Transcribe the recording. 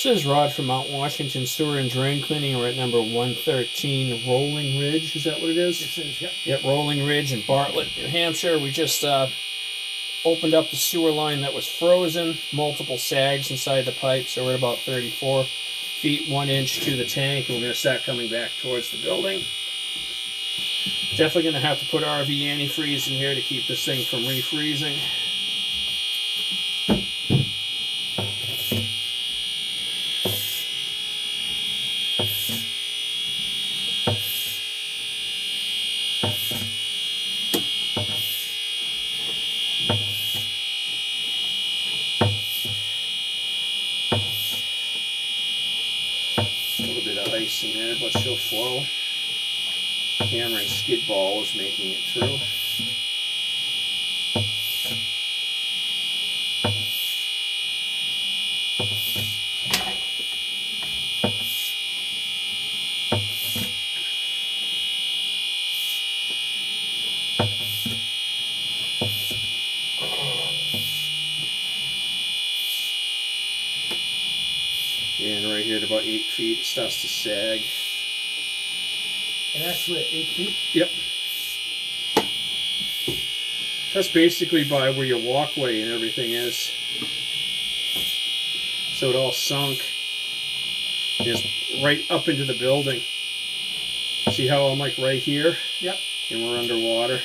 Says Rod from Mount Washington Sewer and Drain Cleaning. We're at number 113 Rolling Ridge. Is that what it is? It says, yep. Yep, Rolling Ridge in Bartlett, New Hampshire. We just opened up the sewer line that was frozen. Multiple sags inside the pipe, so we're at about 34 feet, 1 inch to the tank, and we're going to start coming back towards the building. Definitely going to have to put RV antifreeze in here to keep this thing from refreezing. In there, but she'll flow. Hammer and skid ball is making it through. And right here at about 8 feet, it starts to sag. And that's what, 8 feet? Yep. That's basically by where your walkway and everything is. So it all sunk. It's right up into the building. See how I'm like right here? Yep. And we're underwater.